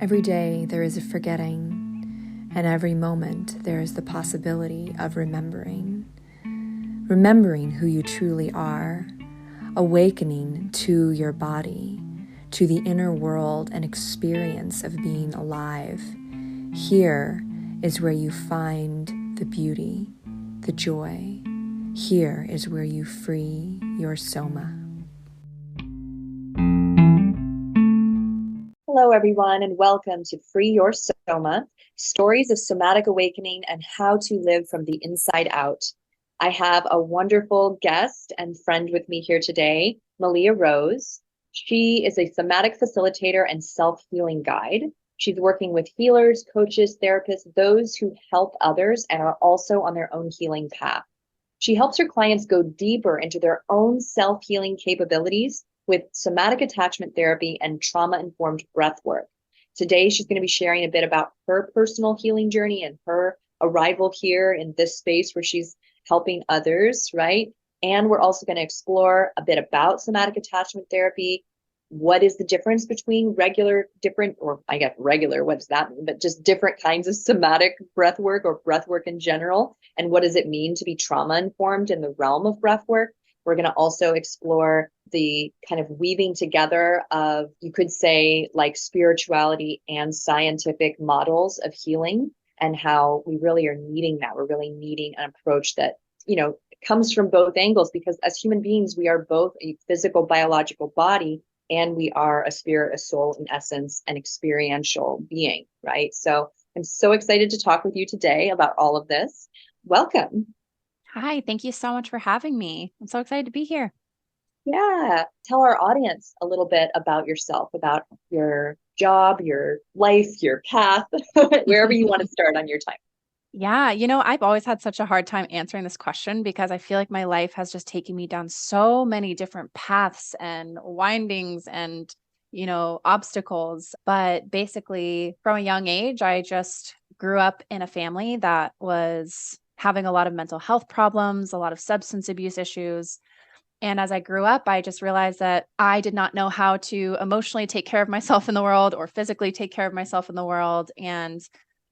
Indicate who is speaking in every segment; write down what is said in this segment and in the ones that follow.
Speaker 1: Every day there is a forgetting, and every moment there is the possibility of remembering. Remembering who you truly are, awakening to your body, to the inner world and experience of being alive. Here is where you find the beauty, the joy. Here is where you free your soma.
Speaker 2: Hello, everyone, and welcome to Free Your Soma, Stories of Somatic Awakening and How to Live from the Inside Out. I have a wonderful guest and friend with me here today, Meleah Rose. She is a somatic facilitator and self-healing guide. She's working with healers, coaches, therapists, those who help others and are also on their own healing path. She helps her clients go deeper into their own self-healing capabilities with somatic attachment therapy and trauma-informed breathwork. Today, she's going to be sharing a bit about her personal healing journey and her arrival here in this space where she's helping others, right? And we're also going to explore a bit about somatic attachment therapy. What is the difference between regular, what does that mean? But just different kinds of somatic breathwork or breathwork in general. And what does it mean to be trauma-informed in the realm of breathwork? We're going to also explore the kind of weaving together of, you could say, like spirituality and scientific models of healing, and how we really are needing that. We're really needing an approach that, comes from both angles, because as human beings, we are both a physical, biological body, and we are a spirit, a soul, in essence, an experiential being, right? So I'm so excited to talk with you today about all of this. Welcome.
Speaker 3: Hi, thank you so much for having me. I'm so excited to be here.
Speaker 2: Yeah. Tell our audience a little bit about yourself, about your job, your life, your path, wherever you want to start on your time.
Speaker 3: Yeah, I've always had such a hard time answering this question because I feel like my life has just taken me down so many different paths and windings and, obstacles. But basically, from a young age, I just grew up in a family that was having a lot of mental health problems, a lot of substance abuse issues. And as I grew up, I just realized that I did not know how to emotionally take care of myself in the world or physically take care of myself in the world. And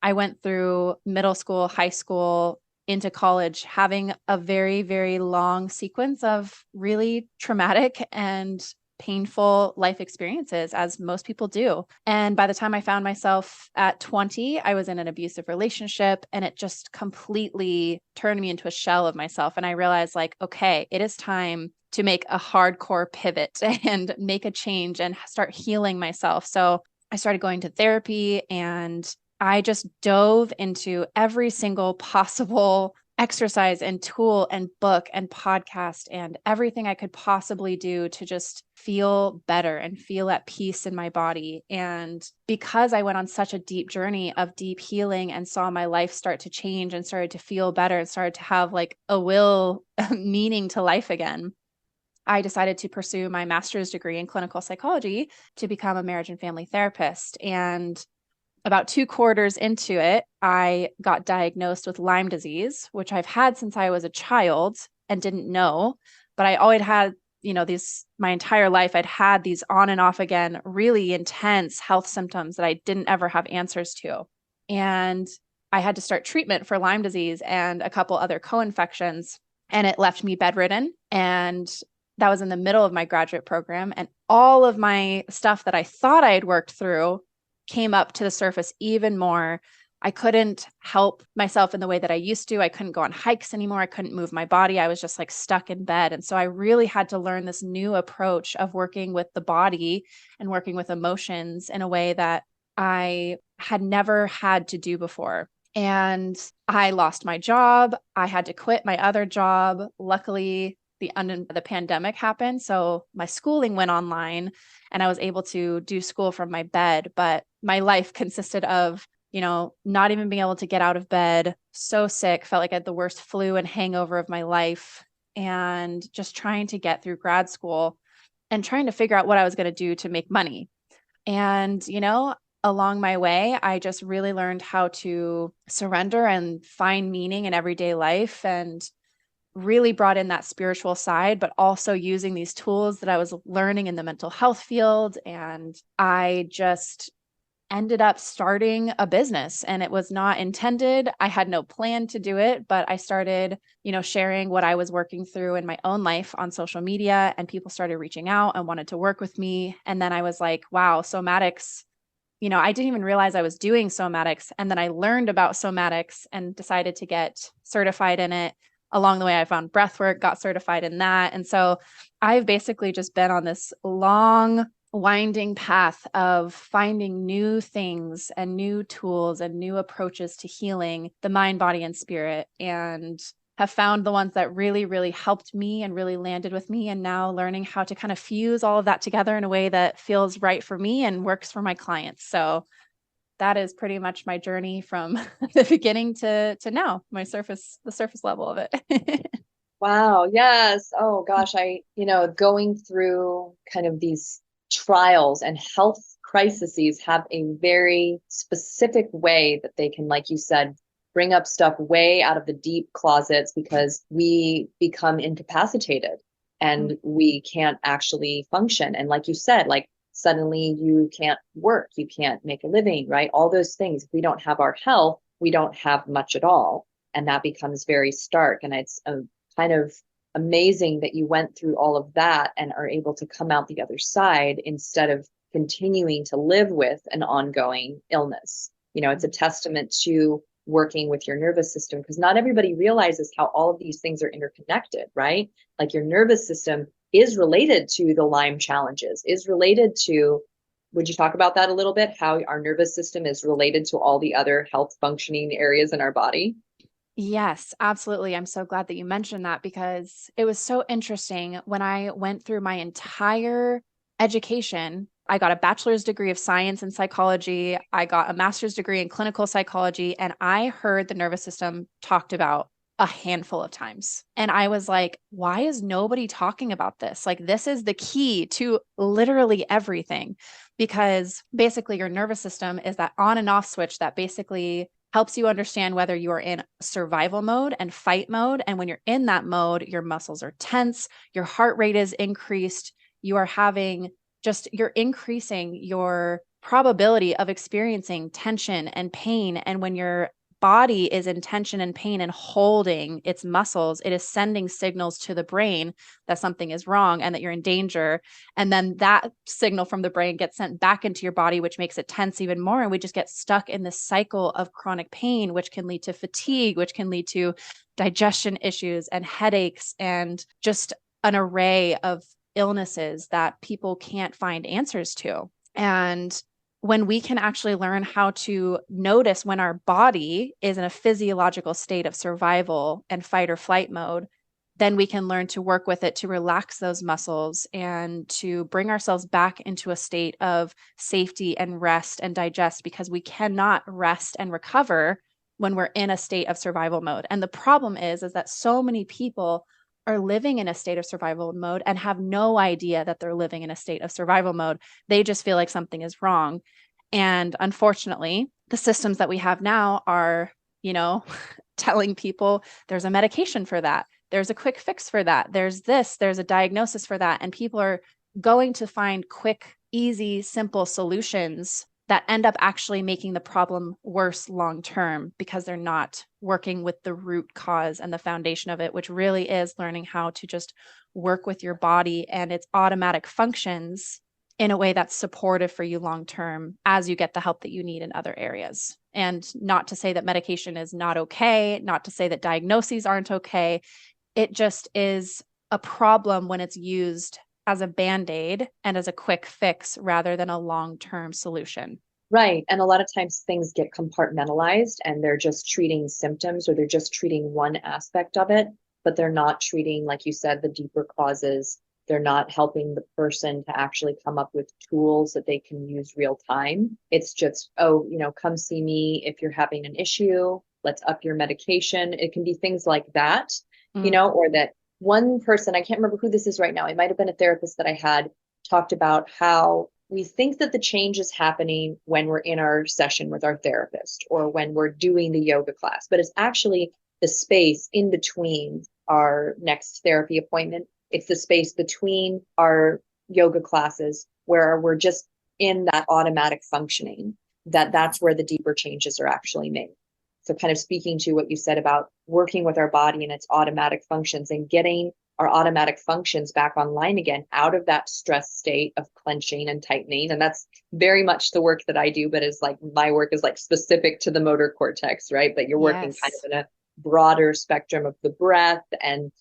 Speaker 3: I went through middle school, high school, into college, having a very, very long sequence of really traumatic and painful life experiences, as most people do. And by the time I found myself at 20, I was in an abusive relationship, and it just completely turned me into a shell of myself. And I realized, like, okay, it is time to make a hardcore pivot and make a change and start healing myself. So I started going to therapy, and I just dove into every single possible exercise and tool and book and podcast and everything I could possibly do to just feel better and feel at peace in my body. And because I went on such a deep journey of deep healing and saw my life start to change and started to feel better and started to have like a will meaning to life again, I decided to pursue my master's degree in clinical psychology to become a marriage and family therapist. And about 2 quarters into it, I got diagnosed with Lyme disease, which I've had since I was a child and didn't know. But I always had, my entire life, I'd had these on and off again, really intense health symptoms that I didn't ever have answers to. And I had to start treatment for Lyme disease and a couple other co-infections, and it left me bedridden. And that was in the middle of my graduate program. And all of my stuff that I thought I had worked through came up to the surface even more. I couldn't help myself in the way that I used to. I couldn't go on hikes anymore. I couldn't move my body. I was just like stuck in bed. And so I really had to learn this new approach of working with the body and working with emotions in a way that I had never had to do before. And I lost my job. I had to quit my other job. Luckily, the pandemic happened. So my schooling went online and I was able to do school from my bed. But my life consisted of, not even being able to get out of bed, so sick, felt like I had the worst flu and hangover of my life, and just trying to get through grad school and trying to figure out what I was going to do to make money. And, along my way, I just really learned how to surrender and find meaning in everyday life, and really brought in that spiritual side, but also using these tools that I was learning in the mental health field. And I just ended up starting a business, and it was not intended. I had no plan to do it, but I started, sharing what I was working through in my own life on social media, and people started reaching out and wanted to work with me. And then I was like, wow, somatics, I didn't even realize I was doing somatics. And then I learned about somatics and decided to get certified in it. Along the way, I found breathwork, got certified in that. And so I've basically just been on this long, winding path of finding new things and new tools and new approaches to healing the mind, body, and spirit, and have found the ones that really, really helped me and really landed with me. And now learning how to kind of fuse all of that together in a way that feels right for me and works for my clients. So that is pretty much my journey from the beginning to now, the surface level of it.
Speaker 2: Wow. Yes. Oh gosh. Going through kind of these trials and health crises have a very specific way that they can, like you said, bring up stuff way out of the deep closets because we become incapacitated and we can't actually function. And like you said, like suddenly you can't work, you can't make a living, right? All those things. If we don't have our health, we don't have much at all. And that becomes very stark. And it's a kind of amazing that you went through all of that and are able to come out the other side instead of continuing to live with an ongoing illness. It's a testament to working with your nervous system because not everybody realizes how all of these things are interconnected, right? Like your nervous system is related to the Lyme challenges, is related to, would you talk about that a little bit? How our nervous system is related to all the other health functioning areas in our body?
Speaker 3: Yes, absolutely. I'm so glad that you mentioned that because it was so interesting when I went through my entire education. I got a bachelor's degree of science in psychology. I got a master's degree in clinical psychology, and I heard the nervous system talked about a handful of times. And I was like, why is nobody talking about this? Like, this is the key to literally everything, because basically your nervous system is that on and off switch that basically helps you understand whether you are in survival mode and fight mode. And when you're in that mode, your muscles are tense, your heart rate is increased, you're increasing your probability of experiencing tension and pain. And when your body is in tension and pain and holding its muscles, it is sending signals to the brain that something is wrong and that you're in danger. And then that signal from the brain gets sent back into your body, which makes it tense even more. And we just get stuck in this cycle of chronic pain, which can lead to fatigue, which can lead to digestion issues and headaches and just an array of illnesses that people can't find answers to. And when we can actually learn how to notice when our body is in a physiological state of survival and fight or flight mode, then we can learn to work with it to relax those muscles and to bring ourselves back into a state of safety and rest and digest, because we cannot rest and recover when we're in a state of survival mode. And the problem is that so many people are living in a state of survival mode and have no idea that they're living in a state of survival mode. They just feel like something is wrong. And unfortunately, the systems that we have now are, telling people there's a medication for that. There's a quick fix for that. There's a diagnosis for that. And people are going to find quick, easy, simple solutions that end up actually making the problem worse long term because they're not working with the root cause and the foundation of it, which really is learning how to just work with your body and its automatic functions in a way that's supportive for you long term as you get the help that you need in other areas. And not to say that medication is not okay, not to say that diagnoses aren't okay. It just is a problem when it's used as a Band-Aid and as a quick fix rather than a long-term solution.
Speaker 2: Right. And a lot of times things get compartmentalized and they're just treating symptoms or they're just treating one aspect of it, but they're not treating, like you said, the deeper causes. They're not helping the person to actually come up with tools that they can use real time. It's just, come see me if you're having an issue. Let's up your medication. It can be things like that, or that one person, I can't remember who this is right now. It might have been a therapist that I had talked about how we think that the change is happening when we're in our session with our therapist or when we're doing the yoga class, but it's actually the space in between our next therapy appointment. It's the space between our yoga classes where we're just in that automatic functioning that's where the deeper changes are actually made. So kind of speaking to what you said about working with our body and its automatic functions and getting our automatic functions back online again out of that stress state of clenching and tightening. And that's very much the work that I do, but is like my work is like specific to the motor cortex, right? But you're working kind of in a broader spectrum of the breath and,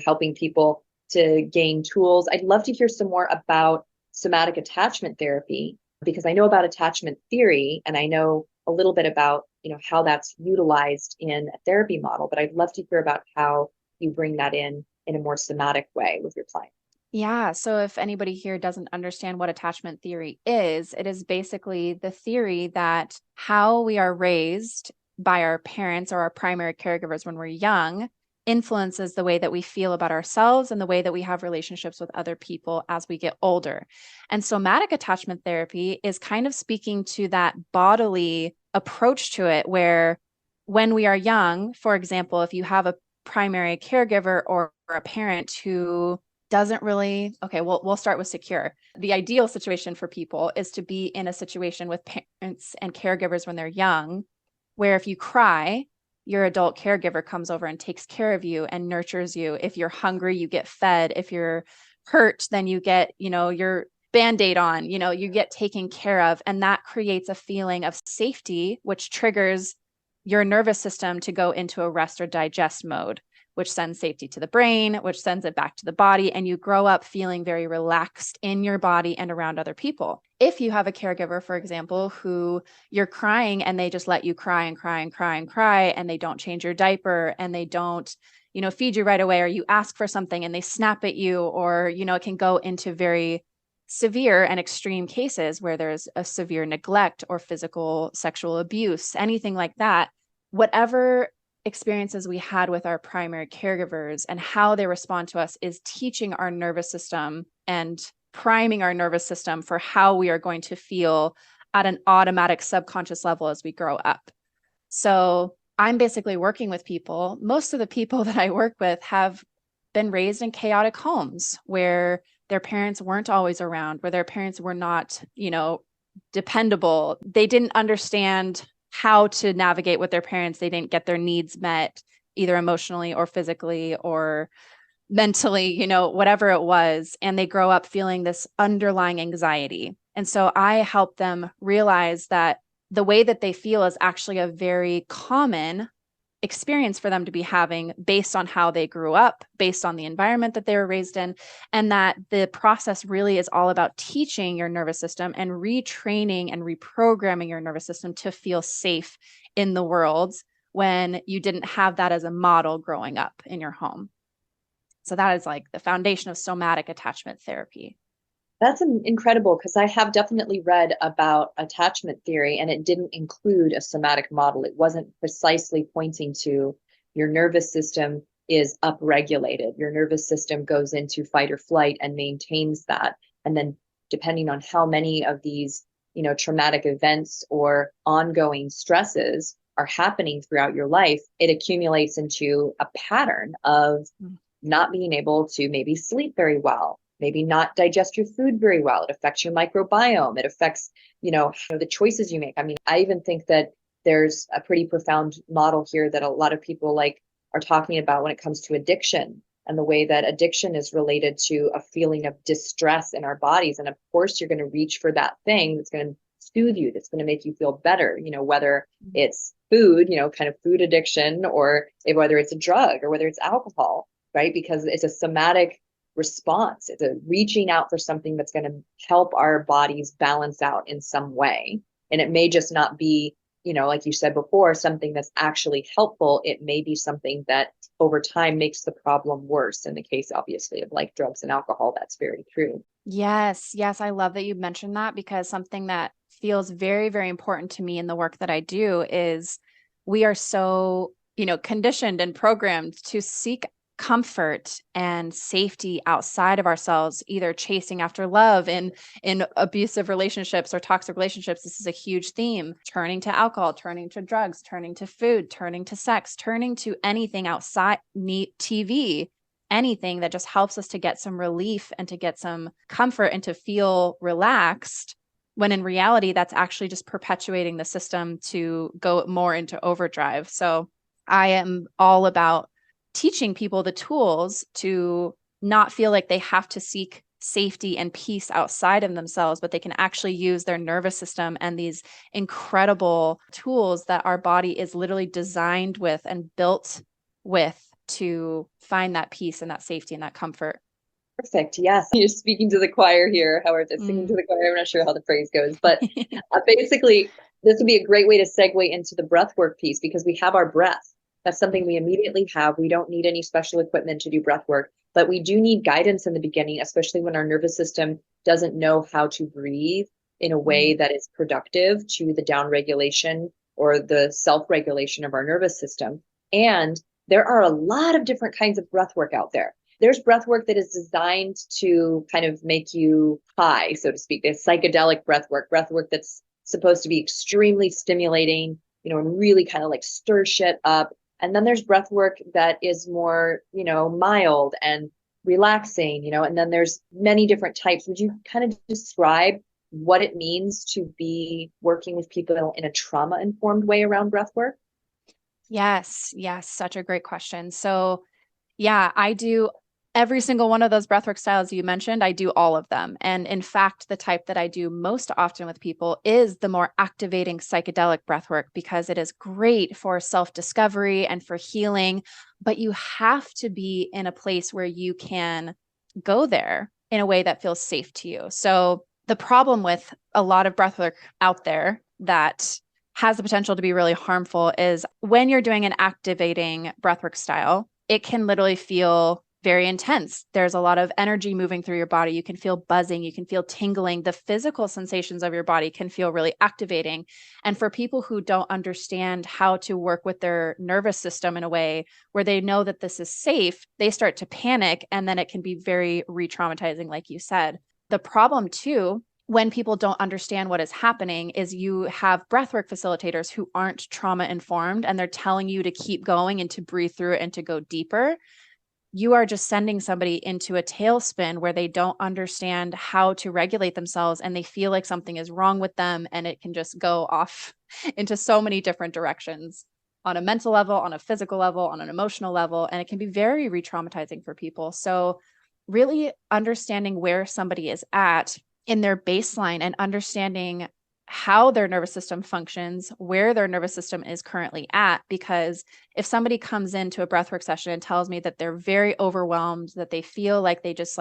Speaker 2: helping people to gain tools. I'd love to hear some more about somatic attachment therapy, because I know about attachment theory and I know a little bit about, how that's utilized in a therapy model, but I'd love to hear about how you bring that in a more somatic way with your client.
Speaker 3: Yeah. So if anybody here doesn't understand what attachment theory is, it is basically the theory that how we are raised by our parents or our primary caregivers when we're young influences the way that we feel about ourselves and the way that we have relationships with other people as we get older. And somatic attachment therapy is kind of speaking to that bodily approach to it, where when we are young, for example, if you have a primary caregiver or a parent who doesn't really, okay, we'll start with secure. The ideal situation for people is to be in a situation with parents and caregivers when they're young, where if you cry, your adult caregiver comes over and takes care of you and nurtures you. If you're hungry, you get fed. If you're hurt, then you get, your Band-Aid on, you get taken care of. And that creates a feeling of safety, which triggers your nervous system to go into a rest or digest mode, which sends safety to the brain, which sends it back to the body. And you grow up feeling very relaxed in your body and around other people. If you have a caregiver, for example, who you're crying and they just let you cry and cry and cry and cry, and they don't change your diaper and they don't, feed you right away, or you ask for something and they snap at you, or, it can go into very severe and extreme cases where there's a severe neglect or physical sexual abuse, anything like that. Whatever experiences we had with our primary caregivers and how they respond to us is teaching our nervous system and priming our nervous system for how we are going to feel at an automatic subconscious level as we grow up. So I'm basically working with people. Most of the people that I work with have been raised in chaotic homes where their parents weren't always around, where their parents were not, dependable. They didn't understand how to navigate with their parents. They didn't get their needs met, either emotionally or physically or mentally, whatever it was. And they grow up feeling this underlying anxiety. And so I help them realize that the way that they feel is actually a very common experience for them to be having based on how they grew up, based on the environment that they were raised in, and that the process really is all about teaching your nervous system and retraining and reprogramming your nervous system to feel safe in the world when you didn't have that as a model growing up in your home. So that is like the foundation of somatic attachment therapy.
Speaker 2: That's incredible, because I have definitely read about attachment theory and it didn't include a somatic model. It wasn't precisely pointing to your nervous system is upregulated. Your nervous system goes into fight or flight and maintains that. And then depending on how many of these, traumatic events or ongoing stresses are happening throughout your life, it accumulates into a pattern of not being able to maybe sleep very well, maybe not digest your food very well. It affects your microbiome. It affects, the choices you make. I mean, I even think that there's a pretty profound model here that a lot of people are talking about when it comes to addiction, and the way that addiction is related to a feeling of distress in our bodies. And of course, you're going to reach for that thing that's going to soothe you, that's going to make you feel better, whether it's food, kind of food addiction, or whether it's a drug or whether it's alcohol, right? Because it's a somatic response. It's a reaching out for something that's going to help our bodies balance out in some way. And it may just not be, like you said before, something that's actually helpful. It may be something that over time makes the problem worse. In the case, obviously, of like drugs and alcohol, that's very true.
Speaker 3: Yes. Yes. I love that you mentioned that, because something that feels very, very important to me in the work that I do is we are so, conditioned and programmed to seek comfort and safety outside of ourselves, either chasing after love in abusive relationships or toxic relationships. This is a huge theme: turning to alcohol, turning to drugs, turning to food, turning to sex, turning to anything outside, TV, anything that just helps us to get some relief and to get some comfort and to feel relaxed, when in reality, that's actually just perpetuating the system to go more into overdrive. So I am all about teaching people the tools to not feel like they have to seek safety and peace outside of themselves, but they can actually use their nervous system and these incredible tools that our body is literally designed with and built with to find that peace and that safety and that comfort.
Speaker 2: Perfect. Yes. You're speaking to the choir here. However, singing to the choir. I'm not sure how the phrase goes, but basically, this would be a great way to segue into the breath work piece because we have our breath. That's something we immediately have. We don't need any special equipment to do breath work, but we do need guidance in the beginning, especially when our nervous system doesn't know how to breathe in a way that is productive to the down regulation or the self-regulation of our nervous system. And there are a lot of different kinds of breath work out there. There's breath work that is designed to kind of make you high, so to speak. There's psychedelic breath work that's supposed to be extremely stimulating, and really kind of like stir shit up. And then there's breath work that is more, mild and relaxing, and then there's many different types. Would you kind of describe what it means to be working with people in a trauma-informed way around breath work?
Speaker 3: Yes, such a great question. So yeah, I do every single one of those breathwork styles you mentioned. I do all of them. And in fact, the type that I do most often with people is the more activating psychedelic breathwork because it is great for self-discovery and for healing, but you have to be in a place where you can go there in a way that feels safe to you. So the problem with a lot of breathwork out there that has the potential to be really harmful is when you're doing an activating breathwork style, it can literally feel very intense. There's a lot of energy moving through your body. You can feel buzzing, you can feel tingling. The physical sensations of your body can feel really activating. And for people who don't understand how to work with their nervous system in a way where they know that this is safe, they start to panic, and then it can be very re-traumatizing, like you said. The problem too, when people don't understand what is happening, is you have breathwork facilitators who aren't trauma informed and they're telling you to keep going and to breathe through it and to go deeper. You are just sending somebody into a tailspin where they don't understand how to regulate themselves and they feel like something is wrong with them, and it can just go off into so many different directions on a mental level, on a physical level, on an emotional level, and it can be very re-traumatizing for people. So really understanding where somebody is at in their baseline and understanding how their nervous system functions, where their nervous system is currently at. Because if somebody comes into a breathwork session and tells me that they're very overwhelmed, that they feel like they just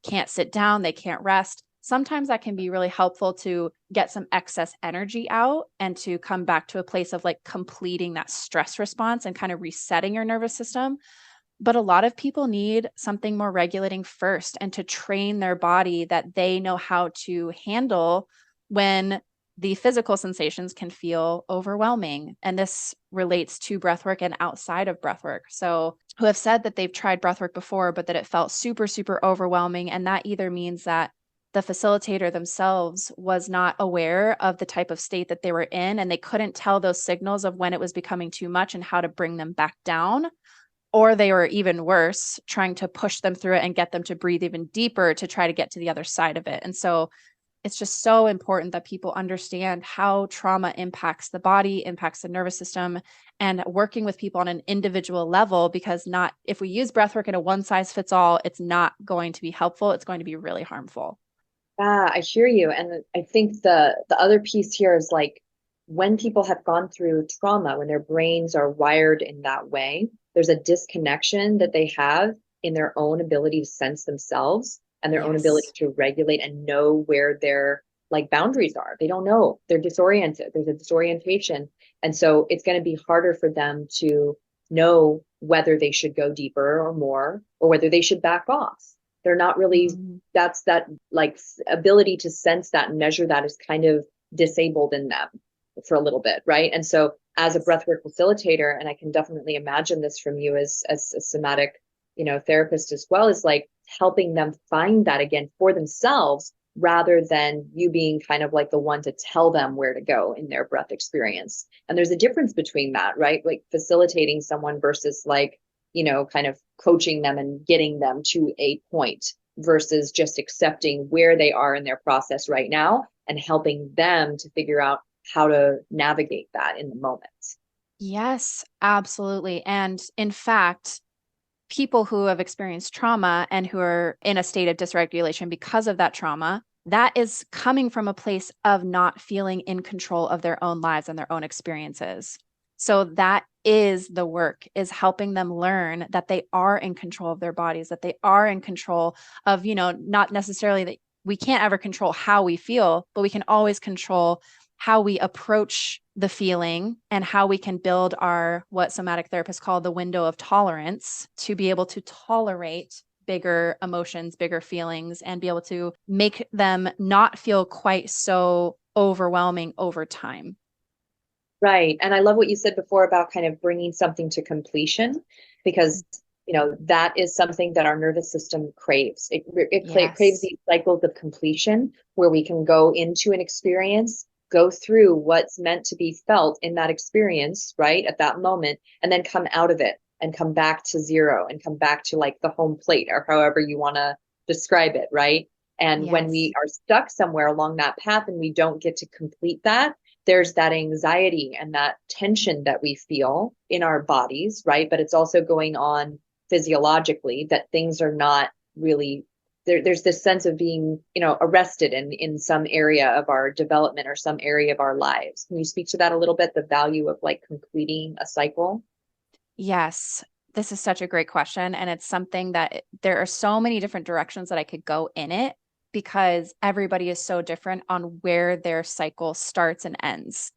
Speaker 3: can't sit down, they can't rest, sometimes that can be really helpful to get some excess energy out and to come back to a place of completing that stress response and kind of resetting your nervous system. But a lot of people need something more regulating first and to train their body that they know how to handle when the physical sensations can feel overwhelming. And this relates to breathwork and outside of breathwork. So who have said that they've tried breathwork before, but that it felt super, super overwhelming. And that either means that the facilitator themselves was not aware of the type of state that they were in, and they couldn't tell those signals of when it was becoming too much and how to bring them back down. Or they were even worse, trying to push them through it and get them to breathe even deeper to try to get to the other side of it. And so it's just so important that people understand how trauma impacts the body, impacts the nervous system, and working with people on an individual level, because if we use breathwork in a one size fits all, it's not going to be helpful. It's going to be really harmful.
Speaker 2: Yeah, I hear you. And I think the other piece here is when people have gone through trauma, when their brains are wired in that way, there's a disconnection that they have in their own ability to sense themselves and their own ability to regulate and know where their boundaries are. They don't know. They're disoriented. There's a disorientation. And so it's going to be harder for them to know whether they should go deeper or more, or whether they should back off. They're not really, that's that ability to sense that and measure that is kind of disabled in them for a little bit, right? And so as a breathwork facilitator, and I can definitely imagine this from you as a somatic, therapist as well, is helping them find that again for themselves, rather than you being kind of the one to tell them where to go in their breath experience. And there's a difference between that, right? Facilitating someone versus kind of coaching them and getting them to a point versus just accepting where they are in their process right now and helping them to figure out how to navigate that in the moment.
Speaker 3: Yes, absolutely. And in fact, people who have experienced trauma and who are in a state of dysregulation because of that trauma, that is coming from a place of not feeling in control of their own lives and their own experiences. So that is the work, is helping them learn that they are in control of their bodies, that they are in control of, not necessarily that we can't ever control how we feel, but we can always control how we approach the feeling and how we can build our, what somatic therapists call the window of tolerance, to be able to tolerate bigger emotions, bigger feelings, and be able to make them not feel quite so overwhelming over time.
Speaker 2: Right. And I love what you said before about kind of bringing something to completion, because that is something that our nervous system craves. It craves these cycles of completion where we can go into an experience, go through what's meant to be felt in that experience, right, at that moment, and then come out of it and come back to zero and come back to like the home plate, or however you want to describe it, right? And when we are stuck somewhere along that path and we don't get to complete that, there's that anxiety and that tension that we feel in our bodies, right? But it's also going on physiologically, that things are not really there. There's this sense of being, arrested in some area of our development or some area of our lives. Can you speak to that a little bit, the value of like completing a cycle?
Speaker 3: Yes, this is such a great question. And it's something that there are so many different directions that I could go in it, because everybody is so different on where their cycle starts and ends.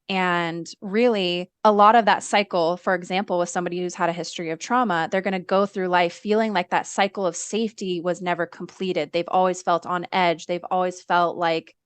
Speaker 3: And really, a lot of that cycle, for example, with somebody who's had a history of trauma, they're going to go through life feeling like that cycle of safety was never completed. They've always felt on edge. They've always felt like,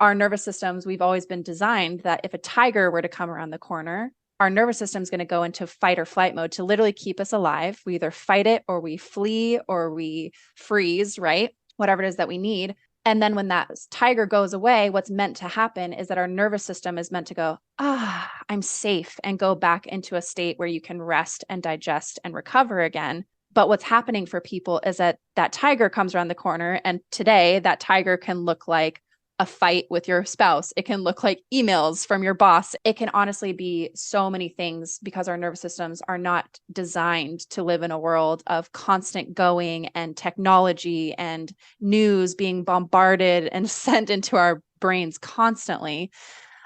Speaker 3: our nervous systems, we've always been designed that if a tiger were to come around the corner, our nervous system is going to go into fight or flight mode to literally keep us alive. We either fight it or we flee or we freeze, right? Whatever it is that we need. And then when that tiger goes away, what's meant to happen is that our nervous system is meant to go, I'm safe, and go back into a state where you can rest and digest and recover again. But what's happening for people is that that tiger comes around the corner. And today that tiger can look like a fight with your spouse. It can look like emails from your boss. It can honestly be so many things, because our nervous systems are not designed to live in a world of constant going and technology and news being bombarded and sent into our brains constantly.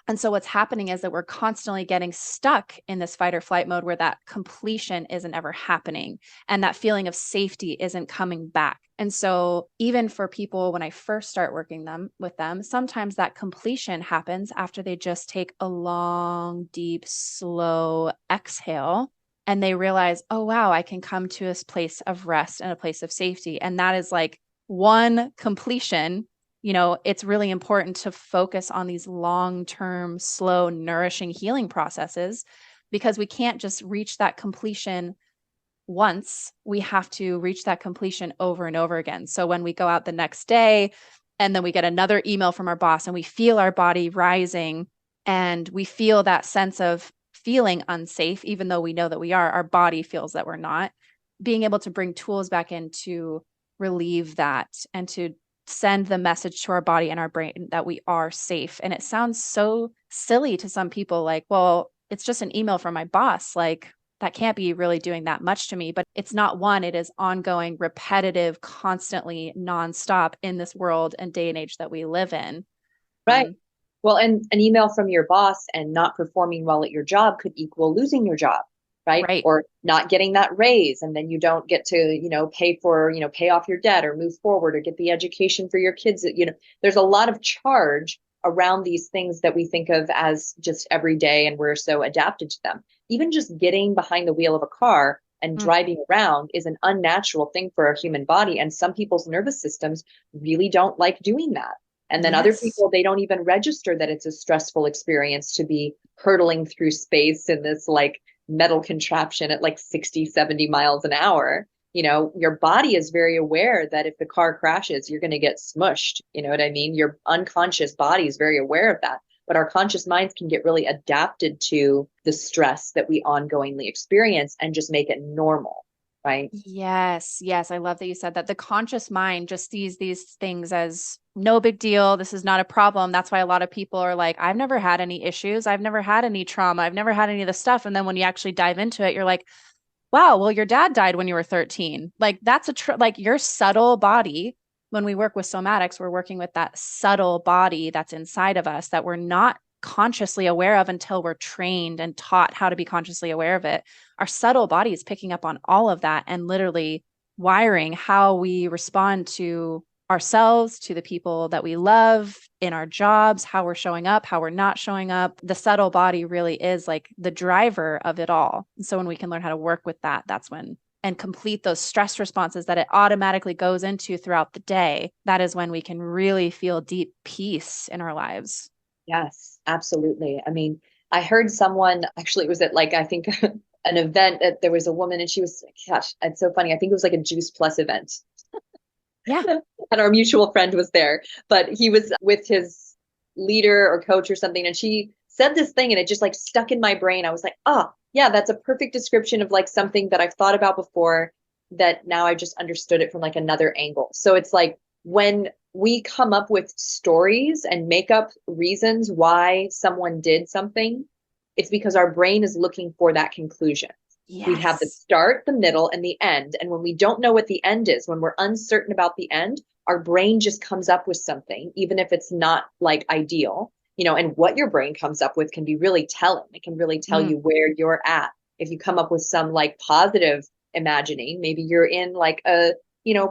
Speaker 3: And so what's happening is that we're constantly getting stuck in this fight or flight mode where that completion isn't ever happening and that feeling of safety isn't coming back. And so even for people, when I first start working with them, sometimes that completion happens after they just take a long, deep, slow exhale and they realize, oh, wow, I can come to this place of rest and a place of safety. And that is like one completion. It's really important to focus on these long-term, slow, nourishing healing processes, because we can't just reach that completion once. We have to reach that completion over and over again. So when we go out the next day and then we get another email from our boss and we feel our body rising and we feel that sense of feeling unsafe, even though we know that we are, our body feels that we're not, being able to bring tools back in to relieve that and to send the message to our body and our brain that we are safe. And it sounds so silly to some people, like, well, it's just an email from my boss. Like, that can't be really doing that much to me. But it's not one, it is ongoing, repetitive, constantly, nonstop in this world and day and age that we live in.
Speaker 2: Right. Well, and an email from your boss and not performing well at your job could equal losing your job, right? Or not getting that raise, and then you don't get to, pay off your debt or move forward or get the education for your kids. There's a lot of charge around these things that we think of as just every day, and we're so adapted to them. Even just getting behind the wheel of a car and driving around is an unnatural thing for our human body. And some people's nervous systems really don't like doing that. And then other people, they don't even register that it's a stressful experience to be hurtling through space in this like metal contraption at like 60, 70 miles an hour. Your body is very aware that if the car crashes, you're going to get smushed. You know what I mean? Your unconscious body is very aware of that. But our conscious minds can get really adapted to the stress that we ongoingly experience and just make it normal, right?
Speaker 3: Yes, yes. I love that you said that. The conscious mind just sees these things as no big deal. This is not a problem. That's why a lot of people are like, I've never had any issues. I've never had any trauma. I've never had any of this stuff. And then when you actually dive into it, you're like, wow, well, your dad died when you were 13. Like that's like your subtle body. When we work with somatics, we're working with that subtle body that's inside of us that we're not consciously aware of until we're trained and taught how to be consciously aware of it. Our subtle body is picking up on all of that and literally wiring how we respond to ourselves, to the people that we love, in our jobs, how we're showing up, how we're not showing up. The subtle body really is like the driver of it all. And so when we can learn how to work with that, that's when, and complete those stress responses that it automatically goes into throughout the day, that is when we can really feel deep peace in our lives.
Speaker 2: Yes, absolutely. I mean, I heard someone actually, it was at like, I think an event that there was a woman and she was, gosh, it's so funny. I think it was like a Juice Plus event.
Speaker 3: Yeah.
Speaker 2: And our mutual friend was there, but he was with his leader or coach or something. And she said this thing and it just like stuck in my brain. I was like, oh, yeah, that's a perfect description of like something that I've thought about before that now I just understood it from like another angle. So it's like when we come up with stories and make up reasons why someone did something, it's because our brain is looking for that conclusion. We have the
Speaker 3: Yes.
Speaker 2: start, the middle, and the end. And when we don't know what the end is, when we're uncertain about the end, our brain just comes up with something, even if it's not like ideal, and what your brain comes up with can be really telling. It can really tell
Speaker 3: Mm.
Speaker 2: you where you're at. If you come up with some like positive imagining, maybe you're in like a,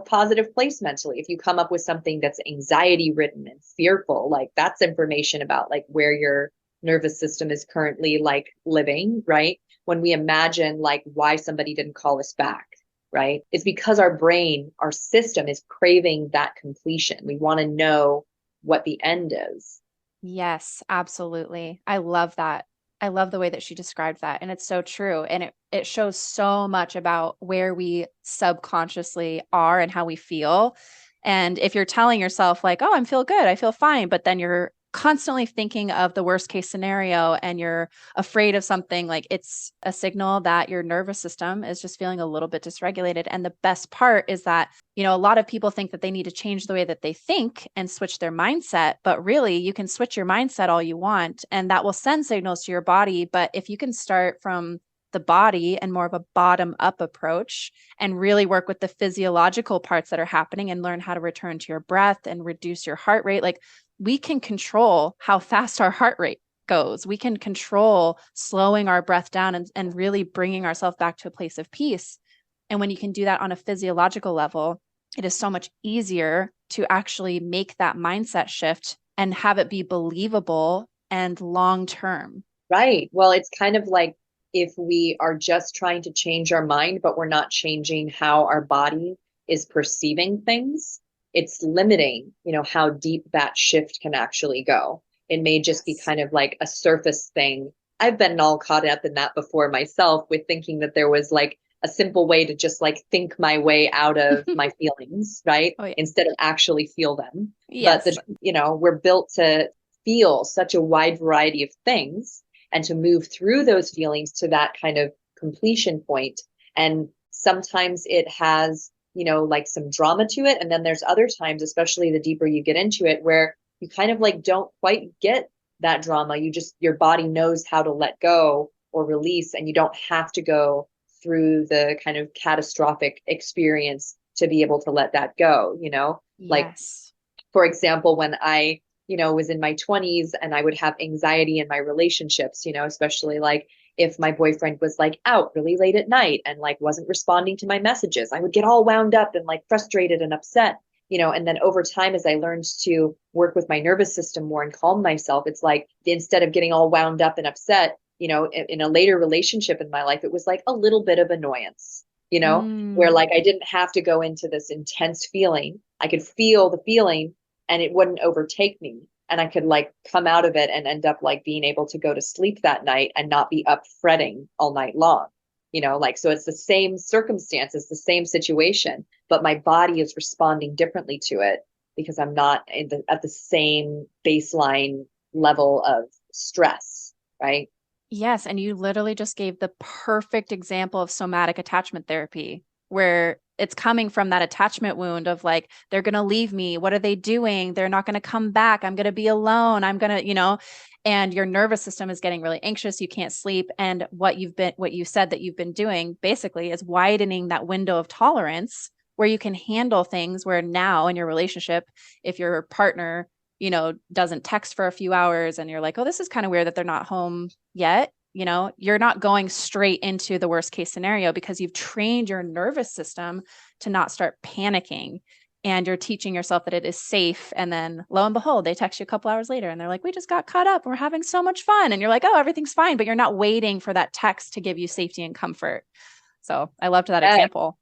Speaker 2: positive place mentally. If you come up with something that's anxiety ridden and fearful, like that's information about like where your nervous system is currently like living, right? When we imagine like why somebody didn't call us back, right? It's because our brain, our system is craving that completion. We want to know what the end is.
Speaker 3: Yes, absolutely. I love that. I love the way that she described that. And it's so true. And it shows so much about where we subconsciously are and how we feel. And if you're telling yourself, like, oh, I feel good, I feel fine, but then you're constantly thinking of the worst case scenario and you're afraid of something, like it's a signal that your nervous system is just feeling a little bit dysregulated. And the best part is that a lot of people think that they need to change the way that they think and switch their mindset, but really you can switch your mindset all you want and that will send signals to your body. But if you can start from the body and more of a bottom up approach and really work with the physiological parts that are happening and learn how to return to your breath and reduce your heart rate, like we can control how fast our heart rate goes. We can control slowing our breath down and really bringing ourselves back to a place of peace. And when you can do that on a physiological level, it is so much easier to actually make that mindset shift and have it be believable and long term.
Speaker 2: Right. Well, it's kind of like if we are just trying to change our mind, but we're not changing how our body is perceiving things, it's limiting, how deep that shift can actually go. It may just be
Speaker 3: Yes.
Speaker 2: kind of like a surface thing. I've been all caught up in that before myself with thinking that there was like a simple way to just like think my way out of my feelings, right?
Speaker 3: Oh, yeah.
Speaker 2: Instead of actually feel them. But
Speaker 3: Yes.
Speaker 2: we're built to feel such a wide variety of things and to move through those feelings to that kind of completion point. And sometimes it has, like some drama to it. And then there's other times, especially the deeper you get into it, where you kind of like don't quite get that drama. Your body knows how to let go or release, and you don't have to go through the kind of catastrophic experience to be able to let that go. Like,
Speaker 3: Yes.
Speaker 2: for example, when I was in my 20s and I would have anxiety in my relationships, especially like if my boyfriend was like out really late at night and like wasn't responding to my messages, I would get all wound up and like frustrated and upset, and then over time, as I learned to work with my nervous system more and calm myself, it's like instead of getting all wound up and upset, in a later relationship in my life, it was like a little bit of annoyance, where
Speaker 3: Mm.
Speaker 2: like I didn't have to go into this intense feeling. I could feel the feeling and it wouldn't overtake me. And I could like come out of it and end up like being able to go to sleep that night and not be up fretting all night long. Like, so it's the same circumstance, it's the same situation, but my body is responding differently to it because I'm not at the same baseline level of stress, right?
Speaker 3: Yes. And you literally just gave the perfect example of somatic attachment therapy. where it's coming from that attachment wound of like, they're going to leave me. What are they doing? They're not going to come back. I'm going to be alone. I'm going to, and your nervous system is getting really anxious. You can't sleep. And what you said that you've been doing basically is widening that window of tolerance where you can handle things where now in your relationship, if your partner, doesn't text for a few hours and you're like, oh, this is kind of weird that they're not home yet. You're not going straight into the worst case scenario because you've trained your nervous system to not start panicking, and you're teaching yourself that it is safe. And then lo and behold, they text you a couple hours later and they're like, we just got caught up. We're having so much fun. And you're like, oh, everything's fine. But you're not waiting for that text to give you safety and comfort. So I loved that example.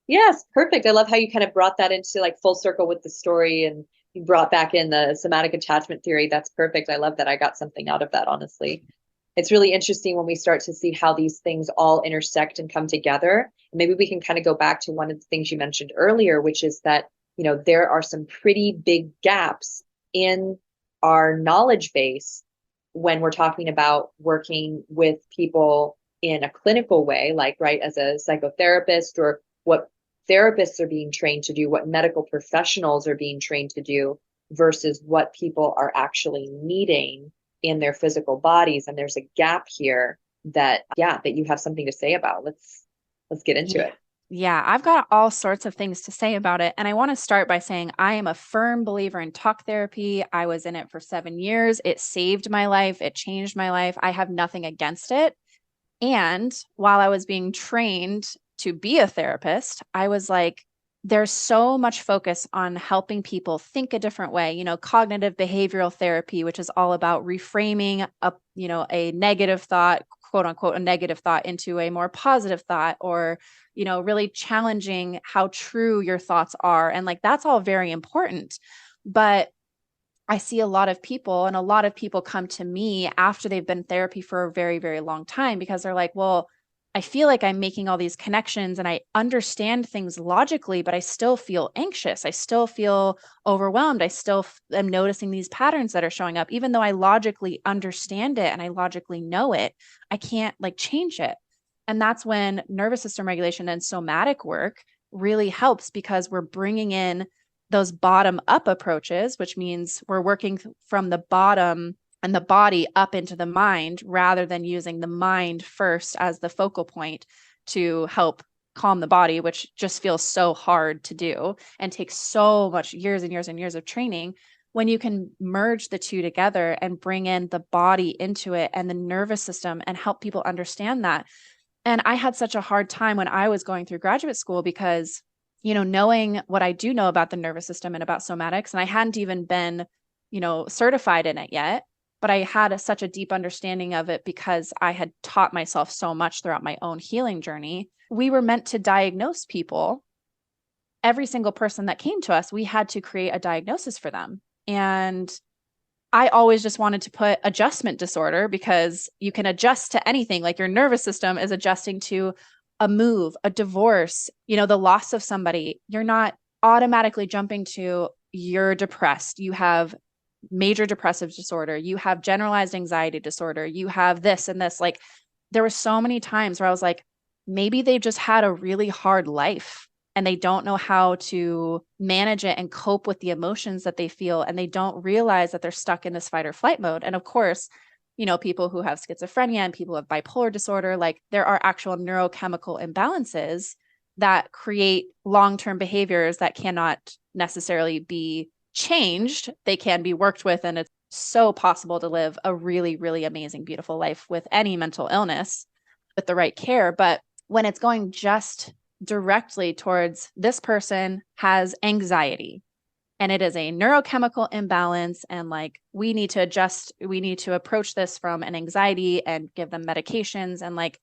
Speaker 2: Yes, perfect. I love how you kind of brought that into like full circle with the story, and you brought back in the somatic attachment theory. That's perfect. I love that. I got something out of that, honestly. It's really interesting when we start to see how these things all intersect and come together. Maybe we can kind of go back to one of the things you mentioned earlier, which is that, there are some pretty big gaps in our knowledge base when we're talking about working with people in a clinical way, like, right, as a psychotherapist, or what therapists are being trained to do, what medical professionals are being trained to do, versus what people are actually needing in their physical bodies. And there's a gap here that you have something to say about. Let's get into it.
Speaker 3: Yeah, I've got all sorts of things to say about it. And I want to start by saying I am a firm believer in talk therapy. I was in it for 7 years. It saved my life. It changed my life. I have nothing against it. And while I was being trained to be a therapist, I was like, there's so much focus on helping people think a different way, cognitive behavioral therapy, which is all about reframing a negative thought, quote unquote, a negative thought into a more positive thought, or, really challenging how true your thoughts are. And like, that's all very important. But I see a lot of people, and a lot of people come to me after they've been in therapy for a very, very long time, because they're like, well, I feel like I'm making all these connections and I understand things logically, but I still feel anxious. I still feel overwhelmed. I still am noticing these patterns that are showing up, even though I logically understand it and I logically know it. I can't like change it. And that's when nervous system regulation and somatic work really helps, because we're bringing in those bottom up approaches, which means we're working from the bottom and the body up into the mind, rather than using the mind first as the focal point to help calm the body, which just feels so hard to do and takes so much years and years and years of training. When you can merge the two together and bring in the body into it and the nervous system and help people understand that. And I had such a hard time when I was going through graduate school, because knowing what I do know about the nervous system and about somatics, and I hadn't even been, certified in it yet, but I had such a deep understanding of it because I had taught myself so much throughout my own healing journey. We were meant to diagnose people. Every single person that came to us, we had to create a diagnosis for them. And I always just wanted to put adjustment disorder, because you can adjust to anything. Like your nervous system is adjusting to a move, a divorce, the loss of somebody. You're not automatically jumping to you're depressed. You have major depressive disorder. You have generalized anxiety disorder. You have this and this. Like there were so many times where I was like, maybe they've just had a really hard life and they don't know how to manage it and cope with the emotions that they feel. And they don't realize that they're stuck in this fight or flight mode. And of course, people who have schizophrenia and people who have bipolar disorder, like there are actual neurochemical imbalances that create long-term behaviors that cannot necessarily be changed. They can be worked with, and it's so possible to live a really, really amazing, beautiful life with any mental illness with the right care. But when it's going just directly towards this person has anxiety, and it is a neurochemical imbalance, and like we need to approach this from an anxiety and give them medications. And like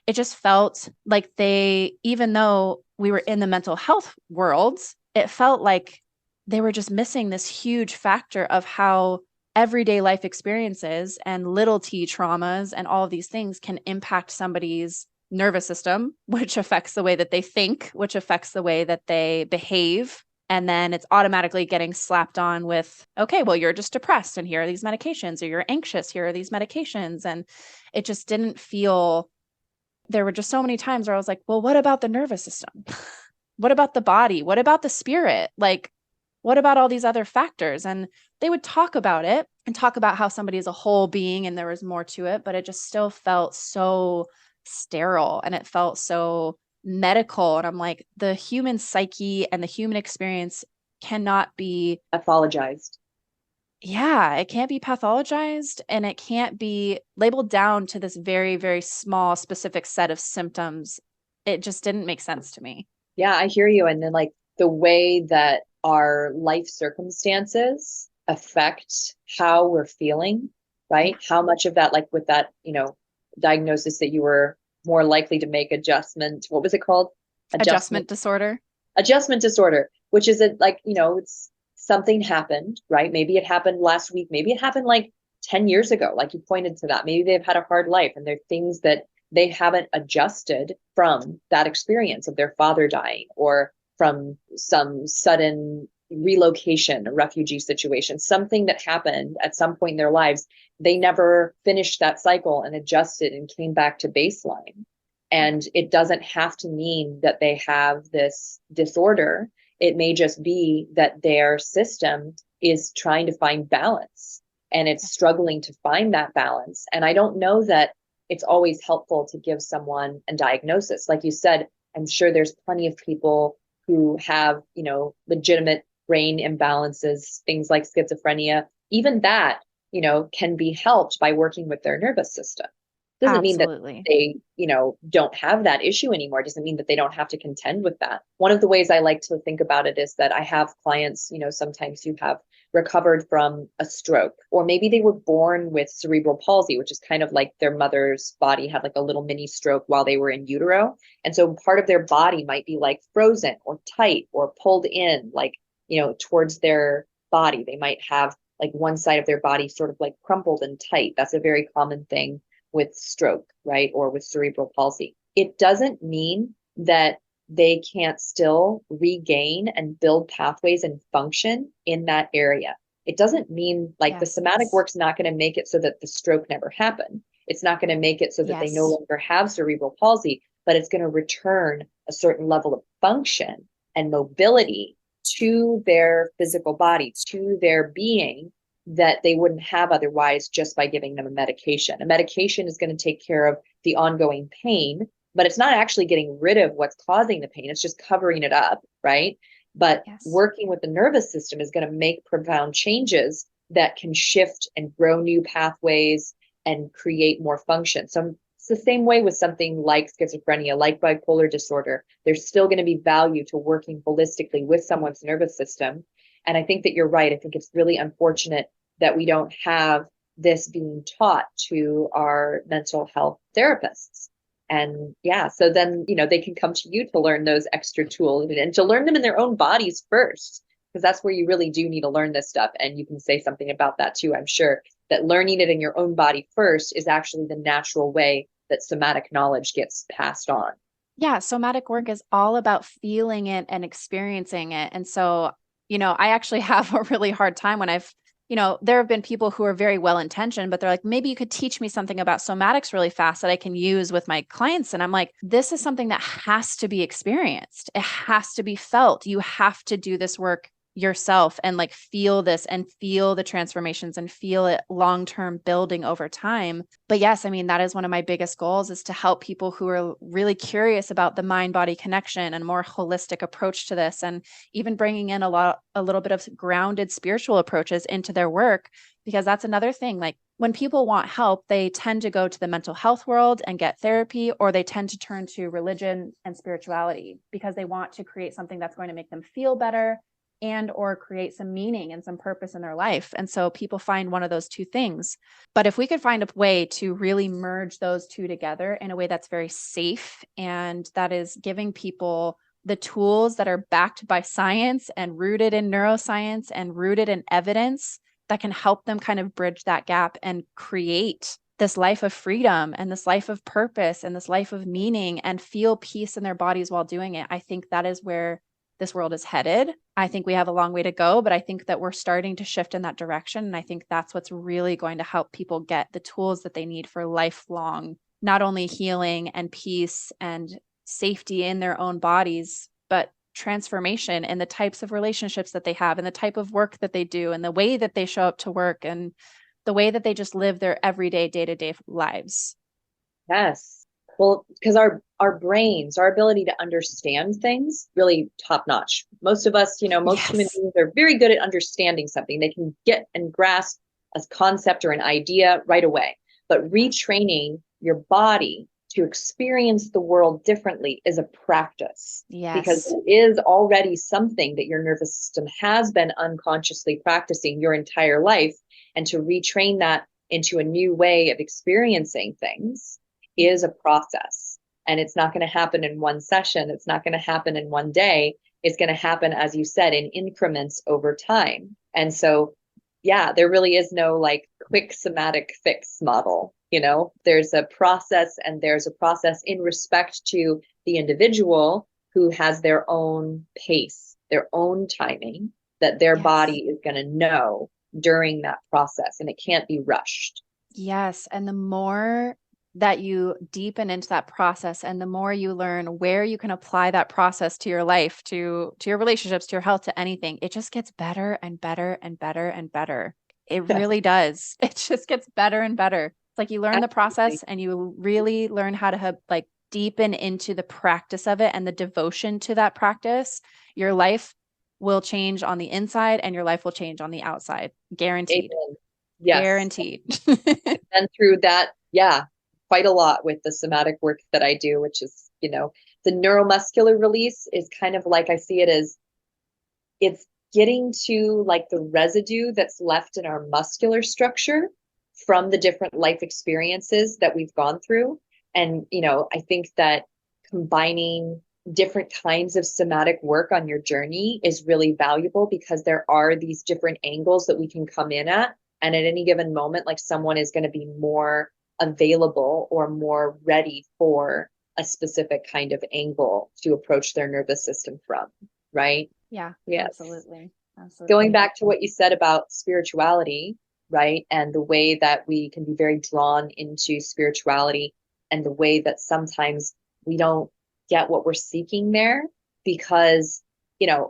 Speaker 3: it just felt like even though we were in the mental health world, it felt like they were just missing this huge factor of how everyday life experiences and little t traumas and all of these things can impact somebody's nervous system, which affects the way that they think, which affects the way that they behave. And then it's automatically getting slapped on with, okay, well, you're just depressed and here are these medications, or you're anxious, here are these medications. And it just didn't feel there were just so many times where I was like, well, what about the nervous system? What about the body? What about the spirit? Like, what about all these other factors? And they would talk about it and talk about how somebody is a whole being and there was more to it, but it just still felt so sterile and it felt so medical. And I'm like, the human psyche and the human experience cannot be
Speaker 2: Pathologized.
Speaker 3: yeah, it can't be pathologized and it can't be labeled down to this very, very small, specific set of symptoms. It just didn't make sense to me.
Speaker 2: Yeah, I hear you. And then like the way that our life circumstances affect how we're feeling, right? How much of that, like with that, diagnosis that you were more likely to make adjustment, what was it called?
Speaker 3: Adjustment disorder.
Speaker 2: Adjustment disorder, which is it's something happened, right? Maybe it happened last week. Maybe it happened like 10 years ago, like you pointed to that. Maybe they've had a hard life and there are things that they haven't adjusted from that experience of their father dying or from some sudden relocation, a refugee situation, something that happened at some point in their lives. They never finished that cycle and adjusted and came back to baseline. And it doesn't have to mean that they have this disorder. It may just be that their system is trying to find balance and it's struggling to find that balance. And I don't know that it's always helpful to give someone a diagnosis. Like you said, I'm sure there's plenty of people who have, legitimate brain imbalances, things like schizophrenia. Even that, can be helped by working with their nervous system. Doesn't mean that
Speaker 3: Absolutely.
Speaker 2: they, don't have that issue anymore. Doesn't mean that they don't have to contend with that. One of the ways I like to think about it is that I have clients, sometimes who have recovered from a stroke, or maybe they were born with cerebral palsy, which is kind of like their mother's body had like a little mini stroke while they were in utero. And so part of their body might be like frozen or tight or pulled in, like, towards their body. They might have like one side of their body sort of like crumpled and tight. That's a very common thing with stroke, right? Or with cerebral palsy. It doesn't mean that they can't still regain and build pathways and function in that area. It doesn't mean like the somatic work's not going to make it so that the stroke never happened. It's not going to make it so that they no longer have cerebral palsy, but it's going to return a certain level of function and mobility to their physical body, to their being, that they wouldn't have otherwise just by giving them a medication. A medication is going to take care of the ongoing pain, but it's not actually getting rid of what's causing the pain. It's just covering it up, right? But working with the nervous system is going to make profound changes that can shift and grow new pathways and create more function. So it's the same way with something like schizophrenia, like bipolar disorder. There's still going to be value to working holistically with someone's nervous system. And I think that you're right. I think it's really unfortunate that we don't have this being taught to our mental health therapists. And yeah, so then, they can come to you to learn those extra tools and to learn them in their own bodies first, because that's where you really do need to learn this stuff. And you can say something about that too, I'm sure, that learning it in your own body first is actually the natural way that somatic knowledge gets passed on.
Speaker 3: Yeah, somatic work is all about feeling it and experiencing it. And so, I actually have a really hard time when there have been people who are very well-intentioned, but they're like, maybe you could teach me something about somatics really fast that I can use with my clients. And I'm like, this is something that has to be experienced. It has to be felt. You have to do this work yourself and like feel this and feel the transformations and feel it long-term building over time. But yes, I mean, that is one of my biggest goals, is to help people who are really curious about the mind-body connection and more holistic approach to this, and even bringing in a little bit of grounded spiritual approaches into their work, because that's another thing. Like when people want help, they tend to go to the mental health world and get therapy, or they tend to turn to religion and spirituality because they want to create something that's going to make them feel better and or create some meaning and some purpose in their life. And so people find one of those two things. But if we could find a way to really merge those two together in a way that's very safe and that is giving people the tools that are backed by science and rooted in neuroscience and rooted in evidence that can help them kind of bridge that gap and create this life of freedom and this life of purpose and this life of meaning and feel peace in their bodies while doing it, I think that is where this world is headed. I think we have a long way to go, but I think that we're starting to shift in that direction. And I think that's what's really going to help people get the tools that they need for lifelong not only healing and peace and safety in their own bodies, but transformation in the types of relationships that they have and the type of work that they do and the way that they show up to work and the way that they just live their everyday day-to-day lives.
Speaker 2: Yes. Well, because our brains, our ability to understand things, really top notch. Most of us, most human
Speaker 3: Yes.
Speaker 2: beings are very good at understanding something. They can get and grasp a concept or an idea right away. But retraining your body to experience the world differently is a practice, because
Speaker 3: Yes.
Speaker 2: it is already something that your nervous system has been unconsciously practicing your entire life. And to retrain that into a new way of experiencing things is a process. And it's not going to happen in one session. It's not going to happen in one day. It's going to happen, as you said, in increments over time. And so, yeah, there really is no like quick somatic fix model. There's a process, and there's a process in respect to the individual who has their own pace, their own timing that their
Speaker 3: Yes.
Speaker 2: body is going to know during that process, and it can't be rushed.
Speaker 3: Yes. And the more that you deepen into that process and the more you learn where you can apply that process to your life, to your relationships, to your health, to anything, it just gets better and better and better and better. It really does. It just gets better and better. It's like you learn the process and you really learn how to like deepen into the practice of it and the devotion to that practice. Your life will change on the inside and your life will change on the outside. Guaranteed.
Speaker 2: Amen. Yes.
Speaker 3: Guaranteed.
Speaker 2: I've been through that, yeah, quite a lot with the somatic work that I do, which is, the neuromuscular release is kind of like I see it as it's getting to like the residue that's left in our muscular structure from the different life experiences that we've gone through. And, I think that combining different kinds of somatic work on your journey is really valuable, because there are these different angles that we can come in at. And at any given moment, like someone is going to be more available or more ready for a specific kind of angle to approach their nervous system from, right?
Speaker 3: Yeah,
Speaker 2: Yes.
Speaker 3: absolutely.
Speaker 2: Going back to what you said about spirituality, right? And the way that we can be very drawn into spirituality, and the way that sometimes we don't get what we're seeking there. Because,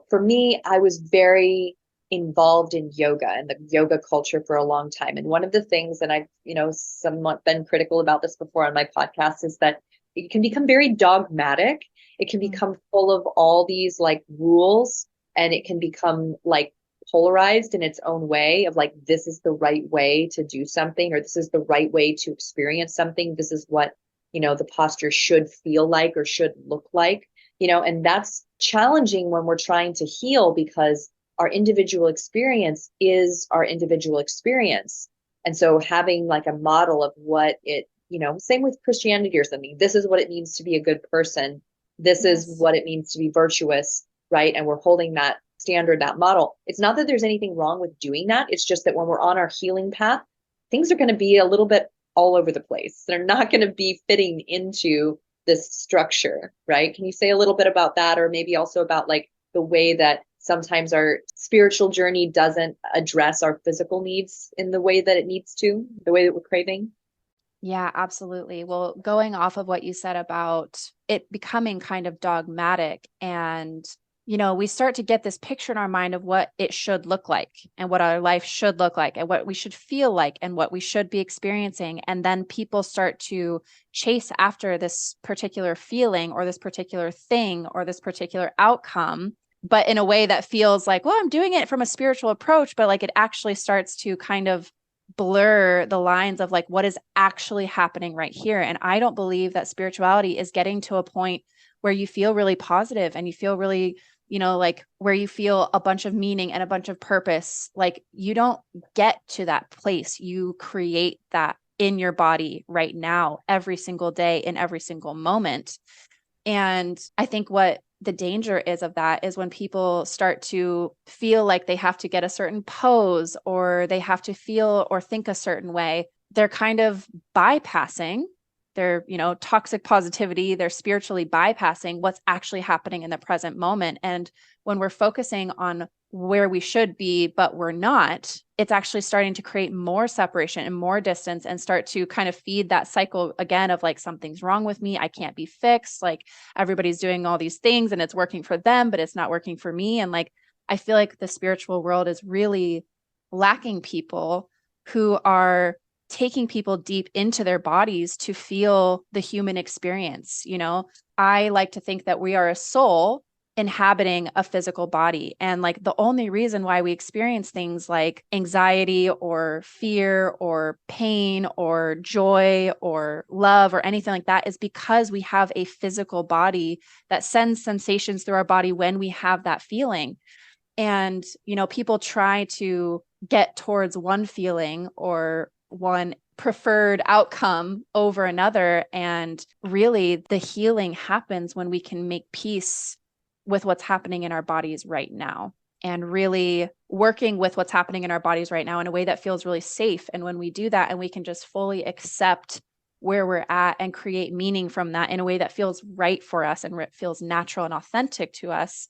Speaker 2: for me, I was very involved in yoga and the yoga culture for a long time. And one of the things, and I've, somewhat been critical about this before on my podcast, is that it can become very dogmatic. It can become full of all these like rules, and it can become like polarized in its own way of like, this is the right way to do something, or this is the right way to experience something. This is what, the posture should feel like or should look like, and that's challenging when we're trying to heal, because our individual experience is our individual experience. And so having like a model of what it, same with Christianity or something, this is what it means to be a good person. This is what it means to be virtuous, right? And we're holding that standard, that model. It's not that there's anything wrong with doing that. It's just that when we're on our healing path, things are going to be a little bit all over the place. They're not going to be fitting into this structure, right? Can you say a little bit about that, or maybe also about like the way that sometimes our spiritual journey doesn't address our physical needs in the way that it needs to, the way that we're craving?
Speaker 3: Yeah, absolutely. Well, going off of what you said about it becoming kind of dogmatic, and, we start to get this picture in our mind of what it should look like and what our life should look like and what we should feel like and what we should be experiencing. And then people start to chase after this particular feeling or this particular thing or this particular outcome, but in a way that feels like, well, I'm doing it from a spiritual approach, but like it actually starts to kind of blur the lines of like what is actually happening right here. And I don't believe that spirituality is getting to a point where you feel really positive and you feel really, like where you feel a bunch of meaning and a bunch of purpose. Like you don't get to that place. You create that in your body right now, every single day, in every single moment. And I think what the danger is of that is when people start to feel like they have to get a certain pose or they have to feel or think a certain way, they're kind of bypassing they're, toxic positivity, they're spiritually bypassing what's actually happening in the present moment. And when we're focusing on where we should be, but we're not, it's actually starting to create more separation and more distance and start to kind of feed that cycle again of like, something's wrong with me. I can't be fixed. Like everybody's doing all these things and it's working for them, but it's not working for me. And like, I feel like the spiritual world is really lacking people who are taking people deep into their bodies to feel the human experience. I like to think that we are a soul inhabiting a physical body. And like the only reason why we experience things like anxiety or fear or pain or joy or love or anything like that is because we have a physical body that sends sensations through our body when we have that feeling. And, people try to get towards one feeling or one preferred outcome over another. And really, the healing happens when we can make peace with what's happening in our bodies right now and really working with what's happening in our bodies right now in a way that feels really safe. And when we do that and we can just fully accept where we're at and create meaning from that in a way that feels right for us and feels natural and authentic to us,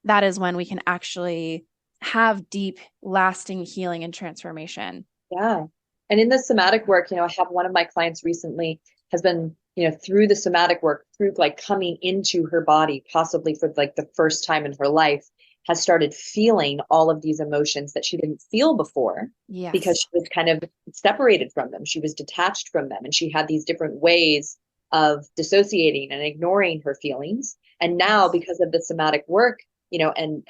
Speaker 3: that is when we can actually have deep, lasting healing and transformation.
Speaker 2: Yeah. And in the somatic work, I have one of my clients recently has been, through the somatic work, through like coming into her body, possibly for like the first time in her life, has started feeling all of these emotions that she didn't feel before.
Speaker 3: Yes.
Speaker 2: Because she was kind of separated from them. She was detached from them. And she had these different ways of dissociating and ignoring her feelings. And now because of the somatic work, and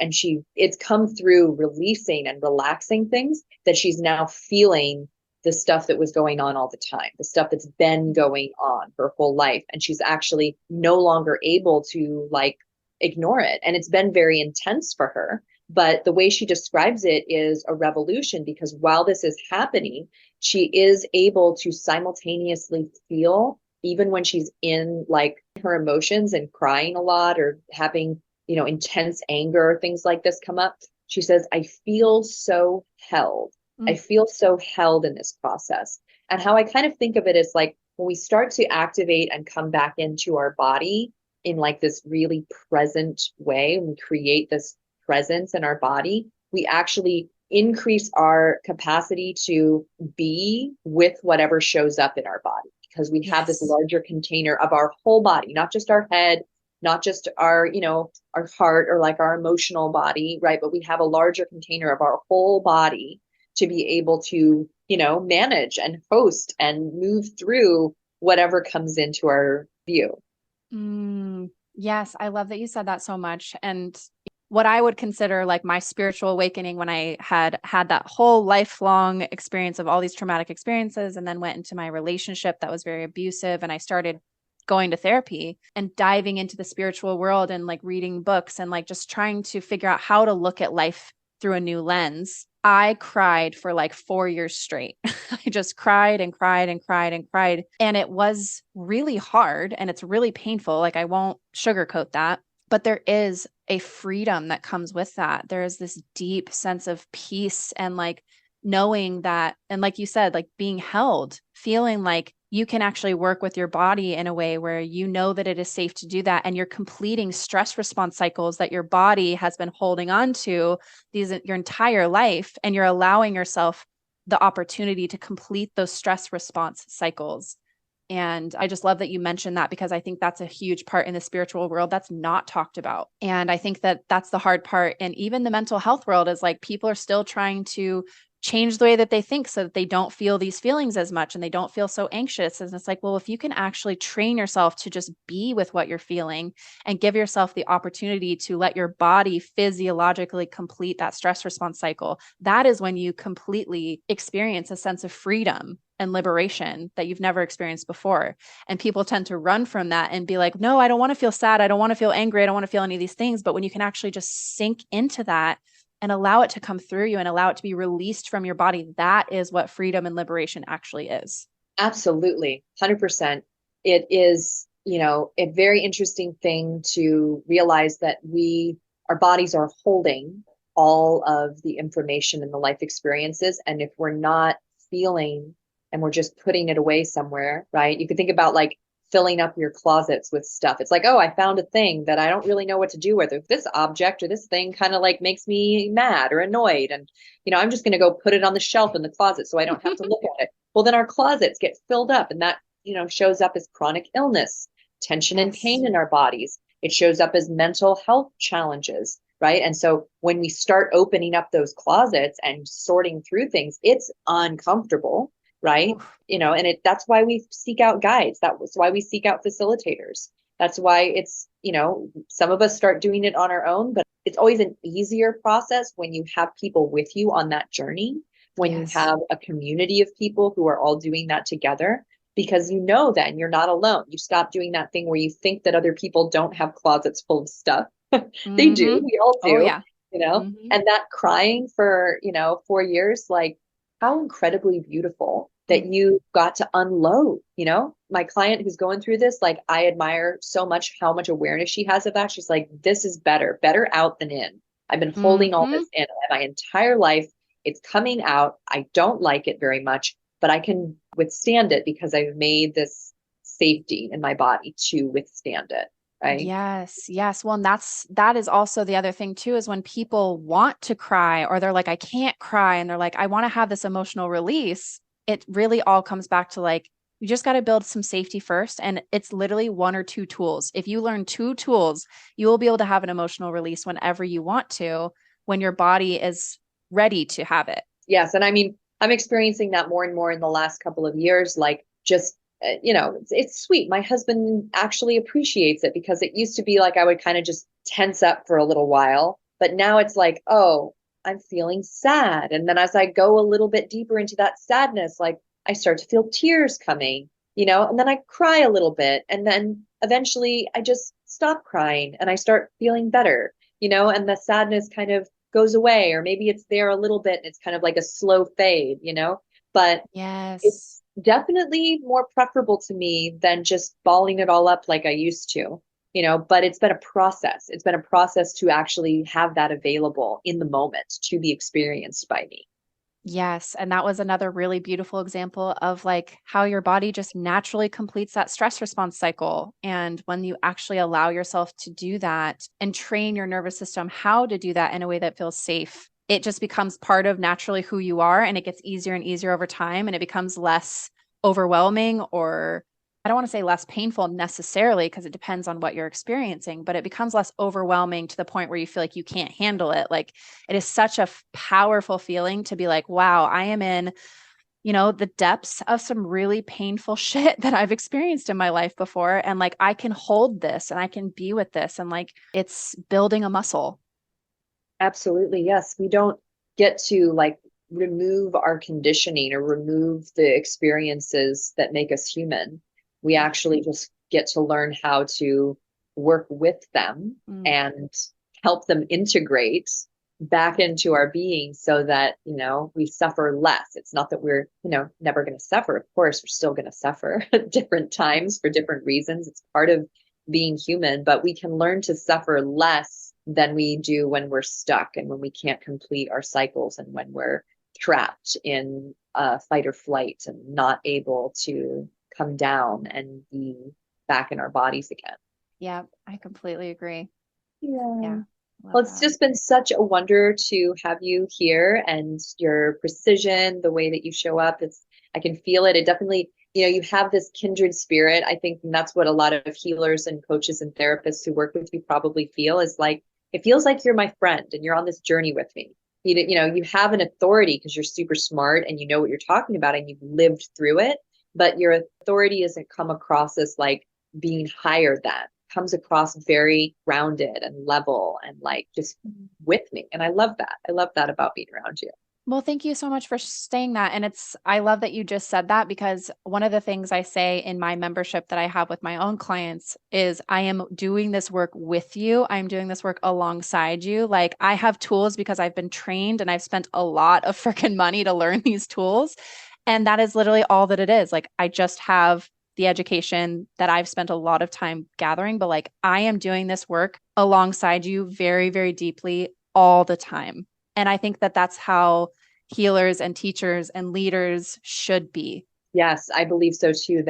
Speaker 2: it's come through releasing and relaxing things that she's now feeling the stuff that was going on all the time, the stuff that's been going on her whole life. And she's actually no longer able to like ignore it. And it's been very intense for her. But the way she describes it is a revolution, because while this is happening, she is able to simultaneously feel, even when she's in like her emotions and crying a lot or having intense anger, things like this come up. She says, I feel so held. I feel so held in this process. And how I kind of think of it is like when we start to activate and come back into our body in like this really present way, when we create this presence in our body, we actually increase our capacity to be with whatever shows up in our body, because we have this larger container of our whole body, not just our head, not just our, our heart or like our emotional body, right? But we have a larger container of our whole body to be able to, manage and host and move through whatever comes into our view.
Speaker 3: Yes, I love that you said that so much. And what I would consider like my spiritual awakening when I had that whole lifelong experience of all these traumatic experiences, and then went into my relationship that was very abusive, and I started going to therapy and diving into the spiritual world and like reading books and like just trying to figure out how to look at life through a new lens. I cried for like 4 years straight. I just cried and cried and cried and cried. And it was really hard and it's really painful. Like I won't sugarcoat that, but there is a freedom that comes with that. There is this deep sense of peace and like knowing that, and like you said, like being held, feeling like you can actually work with your body in a way where you know that it is safe to do that. And you're completing stress response cycles that your body has been holding on to your entire life. And you're allowing yourself the opportunity to complete those stress response cycles. And I just love that you mentioned that, because I think that's a huge part in the spiritual world that's not talked about. And I think that that's the hard part. And even the mental health world is like, people are still trying to change the way that they think so that they don't feel these feelings as much and they don't feel so anxious. And it's like, well, if you can actually train yourself to just be with what you're feeling and give yourself the opportunity to let your body physiologically complete that stress response cycle, that is when you completely experience a sense of freedom and liberation that you've never experienced before. And people tend to run from that and be like, no, I don't want to feel sad. I don't want to feel angry. I don't want to feel any of these things. But when you can actually just sink into that and allow it to come through you and allow it to be released from your body, that is what freedom and liberation actually is.
Speaker 2: Absolutely. 100%. It is, a very interesting thing to realize that our bodies are holding all of the information and the life experiences. And if we're not feeling and we're just putting it away somewhere, right? You could think about like filling up your closets with stuff. It's like, oh, I found a thing that I don't really know what to do with. If this object or this thing kind of like makes me mad or annoyed, and I'm just going to go put it on the shelf in the closet so I don't have to look at it. Well, then our closets get filled up, and that shows up as chronic illness, tension and pain in our bodies. It shows up as mental health challenges, right? And so when we start opening up those closets and sorting through things, it's uncomfortable, right?
Speaker 3: Oof.
Speaker 2: And that's why we seek out guides. That's why we seek out facilitators. That's why it's, some of us start doing it on our own, but it's always an easier process when you have people with you on that journey, when you have a community of people who are all doing that together, because then you're not alone. You stop doing that thing where you think that other people don't have closets full of stuff. They do. We all do.
Speaker 3: Oh, yeah.
Speaker 2: And that crying for, 4 years, like, how incredibly beautiful that you got to unload. My client who's going through this, like, I admire so much how much awareness she has of that. She's like, this is better out than in. I've been holding all this in my entire life. It's coming out. I don't like it very much, but I can withstand it because I've made this safety in my body to withstand it. Right.
Speaker 3: Yes. Yes. Well, and that is also the other thing too, is when people want to cry or they're like, I can't cry. And they're like, I want to have this emotional release. It really all comes back to like, you just got to build some safety first. And it's literally one or two tools. If you learn two tools, you will be able to have an emotional release whenever you want to, when your body is ready to have it.
Speaker 2: Yes. And I mean, I'm experiencing that more and more in the last couple of years, like just it's sweet. My husband actually appreciates it, because it used to be like I would kind of just tense up for a little while, but now it's like, oh, I'm feeling sad. And then as I go a little bit deeper into that sadness, like I start to feel tears coming, and then I cry a little bit. And then eventually I just stop crying and I start feeling better, and the sadness kind of goes away, or maybe it's there a little bit and it's kind of like a slow fade, but it's definitely more preferable to me than just balling it all up like I used to, but it's been a process. It's been a process to actually have that available in the moment to be experienced by me.
Speaker 3: Yes. And that was another really beautiful example of like how your body just naturally completes that stress response cycle. And when you actually allow yourself to do that and train your nervous system how to do that in a way that feels safe, it just becomes part of naturally who you are. And it gets easier and easier over time. And it becomes less overwhelming, or I don't want to say less painful necessarily, because it depends on what you're experiencing, but it becomes less overwhelming to the point where you feel like you can't handle it. Like it is such a powerful feeling to be like, wow, I am in, the depths of some really painful shit that I've experienced in my life before. And like, I can hold this and I can be with this. And like, it's building a muscle.
Speaker 2: Absolutely. Yes. We don't get to like remove our conditioning or remove the experiences that make us human. We actually just get to learn how to work with them and help them integrate back into our being so that, we suffer less. It's not that we're, never going to suffer. Of course, we're still going to suffer at different times for different reasons. It's part of being human, but we can learn to suffer less than we do when we're stuck and when we can't complete our cycles and when we're trapped in fight or flight and not able to come down and be back in our bodies again.
Speaker 3: Yeah, I completely agree.
Speaker 2: Yeah.
Speaker 3: Yeah.
Speaker 2: Well, it's just been such a wonder to have you here, and your precision, the way that you show up. I can feel it. It definitely, you have this kindred spirit. I think that's what a lot of healers and coaches and therapists who work with you probably feel, is like, it feels like you're my friend and you're on this journey with me. You have an authority because you're super smart and you know what you're talking about and you've lived through it, but your authority doesn't come across as like being higher than. It comes across very grounded and level and like just with me. And I love that. I love that about being around you.
Speaker 3: Well, thank you so much for saying that. And I love that you just said that, because one of the things I say in my membership that I have with my own clients is I am doing this work with you. I'm doing this work alongside you. Like I have tools because I've been trained and I've spent a lot of freaking money to learn these tools. And that is literally all that it is. Like I just have the education that I've spent a lot of time gathering, but like I am doing this work alongside you very, very deeply all the time. And I think that that's how healers and teachers and leaders should be.
Speaker 2: Yes, I believe so too,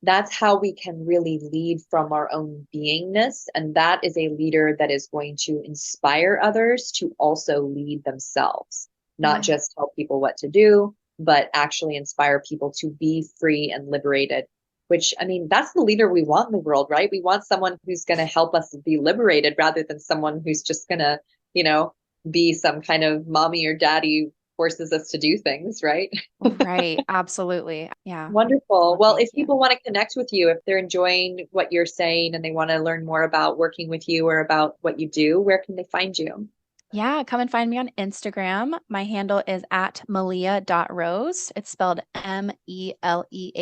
Speaker 2: that's how we can really lead from our own beingness. And that is a leader that is going to inspire others to also lead themselves, not
Speaker 3: Yeah.
Speaker 2: just tell people what to do, but actually inspire people to be free and liberated. Which, I mean, that's the leader we want in the world, right? We want someone who's going to help us be liberated rather than someone who's just going to, you know, be some kind of mommy or daddy forces us to do things, right?
Speaker 3: Right. Absolutely. Yeah.
Speaker 2: Wonderful.
Speaker 3: Well,
Speaker 2: Well,
Speaker 3: thank
Speaker 2: if
Speaker 3: you.
Speaker 2: people want to connect with you, if they're enjoying what you're saying and they want to learn more about working with you or about what you do, where can they find you?
Speaker 3: Yeah, come and find me on Instagram. My handle is at meleah.rose. It's spelled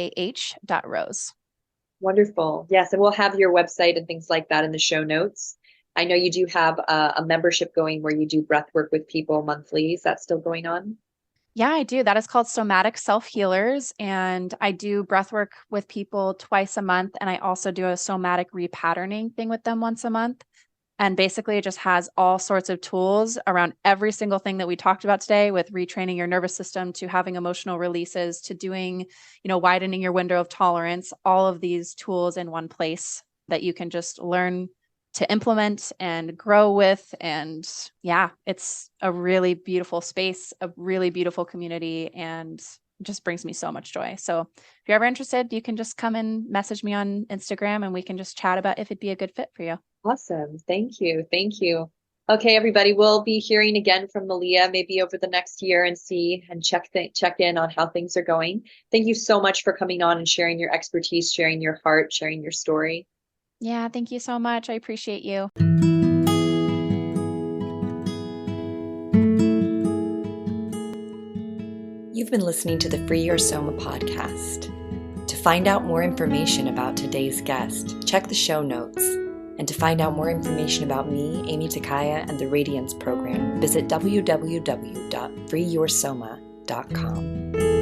Speaker 3: MELEAH.rose.
Speaker 2: Wonderful. Yes, and we'll have your website and things like that in the show notes. I know you do have a membership going where you do breath work with people monthly. Is that still going on?
Speaker 3: Yeah, I do. That is called Somatic Self Healers. And I do breath work with people twice a month. And I also do a somatic repatterning thing with them once a month. And basically, it just has all sorts of tools around every single thing that we talked about today, with retraining your nervous system to having emotional releases to doing, widening your window of tolerance, all of these tools in one place that you can just learn to implement and grow with. And yeah, it's a really beautiful space, a really beautiful community, and it just brings me so much joy. So if you're ever interested, you can just come and message me on Instagram and we can just chat about if it'd be a good fit for you.
Speaker 2: Awesome. Thank you. Thank you. Okay, everybody, we'll be hearing again from Meleah maybe over the next year and see and check in on how things are going. Thank you so much for coming on and sharing your expertise, sharing your heart, sharing your story.
Speaker 3: Yeah, thank you so much. I appreciate you.
Speaker 1: You've been listening to the Free Your Soma podcast. To find out more information about today's guest, check the show notes. And to find out more information about me, Amy Takaya, and the Radiance program, visit www.freeyoursoma.com.